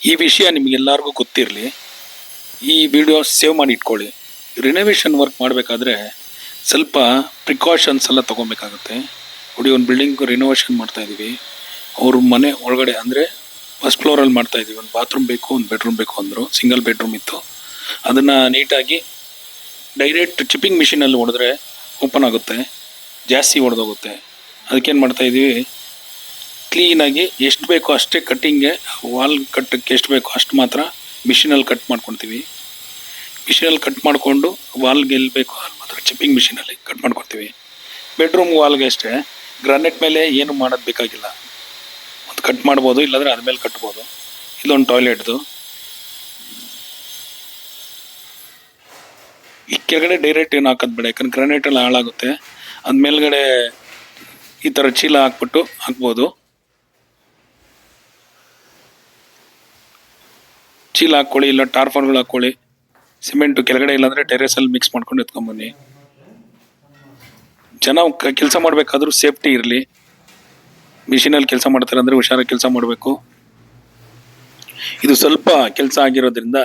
ಈ ವಿಷಯ ನಿಮಗೆಲ್ಲರಿಗೂ ಗೊತ್ತಿರಲಿ. ಈ ವಿಡಿಯೋ ಸೇವ್ ಮಾಡಿ ಇಟ್ಕೊಳ್ಳಿ. ರಿನೋವೇಷನ್ ವರ್ಕ್ ಮಾಡಬೇಕಾದ್ರೆ ಸ್ವಲ್ಪ ಪ್ರಿಕಾಷನ್ಸ್ ಎಲ್ಲ ತೊಗೊಬೇಕಾಗುತ್ತೆ. ನೋಡಿ, ಒಂದು ಬಿಲ್ಡಿಂಗ್ ರಿನೋವೇಷನ್ ಮಾಡ್ತಾಯಿದ್ದೀವಿ. ಅವ್ರ ಮನೆ ಒಳಗಡೆ ಅಂದರೆ ಫಸ್ಟ್ ಫ್ಲೋರಲ್ಲಿ ಮಾಡ್ತಾಯಿದ್ದೀವಿ. ಒಂದು ಬಾತ್ರೂಮ್ ಬೇಕು, ಒಂದು ಬೆಡ್ರೂಮ್ ಬೇಕು ಅಂದರು. ಸಿಂಗಲ್ ಬೆಡ್ರೂಮ್ ಇತ್ತು. ಅದನ್ನು ನೀಟಾಗಿ ಡೈರೆಕ್ಟ್ ಚಿಪ್ಪಿಂಗ್ ಮಿಷಿನಲ್ಲಿ ಹೊಡೆದ್ರೆ ಓಪನ್ ಆಗುತ್ತೆ, ಜಾಸ್ತಿ ಹೊಡೆದೋಗುತ್ತೆ. ಅದಕ್ಕೇನು ಮಾಡ್ತಾಯಿದ್ದೀವಿ, ಕ್ಲೀನಾಗಿ ಎಷ್ಟು ಬೇಕೋ ಅಷ್ಟೇ ಕಟ್ಟಿಂಗ್ಗೆ, ವಾಲ್ ಕಟ್ಟಕ್ಕೆ ಎಷ್ಟು ಬೇಕೋ ಅಷ್ಟು ಮಾತ್ರ ಮಿಷಿನಲ್ಲಿ ಕಟ್ ಮಾಡ್ಕೊತೀವಿ. ಮಿಷಿನಲ್ಲಿ ಕಟ್ ಮಾಡಿಕೊಂಡು ವಾಲ್ಗೆ ಎಲ್ಲಿ ಬೇಕೋ ಅಲ್ಲಿ ಮಾತ್ರ ಚಿಪ್ಪಿಂಗ್ ಮಿಷಿನಲ್ಲಿ ಕಟ್ ಮಾಡ್ಕೊತೀವಿ. ಬೆಡ್ರೂಮ್ ವಾಲ್ಗೆ ಅಷ್ಟೇ ಗ್ರಾನೈಟ್ ಮೇಲೆ ಏನು ಮಾಡೋದು ಬೇಕಾಗಿಲ್ಲ. ಒಂದು ಕಟ್ ಮಾಡ್ಬೋದು, ಇಲ್ಲಾಂದರೆ ಅದ್ಮೇಲೆ ಕಟ್ಬೋದು. ಇಲ್ಲೊಂದು ಟಾಯ್ಲೆಟ್ದು. ಈ ಕೆಳಗಡೆ ಡೈರೆಕ್ಟ್ ಏನು ಹಾಕೋದು ಬೇಡ, ಯಾಕಂದ್ರೆ ಗ್ರಾನೈಟೆಲ್ಲ ಹಾಳಾಗುತ್ತೆ. ಅದು ಮೇಲ್ಗಡೆ ಈ ಥರ ಚೀಲ ಹಾಕ್ಬಿಟ್ಟು ಹಾಕ್ಬೋದು. ಚೀಲ ಹಾಕ್ಕೊಳ್ಳಿ, ಇಲ್ಲ ಟಾರ್ಫರ್ಗಳು ಹಾಕ್ಕೊಳ್ಳಿ. ಸಿಮೆಂಟು ಕೆಳಗಡೆ ಇಲ್ಲಾಂದರೆ ಟೆರೇಸಲ್ಲಿ ಮಿಕ್ಸ್ ಮಾಡ್ಕೊಂಡು ಎತ್ಕೊಂಬನ್ನಿ. ಜನ ಕೆಲಸ ಮಾಡಬೇಕಾದ್ರೂ ಸೇಫ್ಟಿ ಇರಲಿ. ಮಿಷಿನಲ್ಲಿ ಕೆಲಸ ಮಾಡ್ತಾರೆ ಅಂದರೆ ಹುಷಾರಾಗಿ ಕೆಲಸ ಮಾಡಬೇಕು. ಇದು ಸ್ವಲ್ಪ ಕೆಲಸ ಆಗಿರೋದ್ರಿಂದ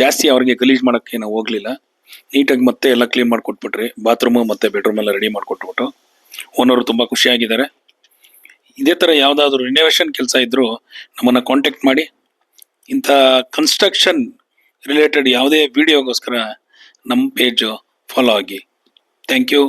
ಜಾಸ್ತಿ ಅವ್ರಿಗೆ ಗಲೀಜು ಮಾಡೋಕ್ಕೆ ನಾವು ಹೋಗಲಿಲ್ಲ. ನೀಟಾಗಿ ಮತ್ತೆ ಎಲ್ಲ ಕ್ಲೀನ್ ಮಾಡಿಕೊಟ್ಬಿಟ್ರಿ. ಬಾತ್ರೂಮು ಮತ್ತು ಬೆಡ್ರೂಮ್ ಎಲ್ಲ ರೆಡಿ ಮಾಡಿಕೊಟ್ಬಿಟ್ಟು ಓನರು ತುಂಬ ಖುಷಿಯಾಗಿದ್ದಾರೆ. ಇದೇ ಥರ ಯಾವುದಾದ್ರೂ ರಿನೋವೇಷನ್ ಕೆಲಸ ಇದ್ದರೂ ನಮ್ಮನ್ನು ಕಾಂಟ್ಯಾಕ್ಟ್ ಮಾಡಿ. ಇಂಥ ಕನ್ಸ್ಟ್ರಕ್ಷನ್ ರಿಲೇಟೆಡ್ ಯಾವುದೇ ವಿಡಿಯೋಗೋಸ್ಕರ ನಮ್ಮ ಪೇಜು ಫಾಲೋ ಆಗಿ. Thank you.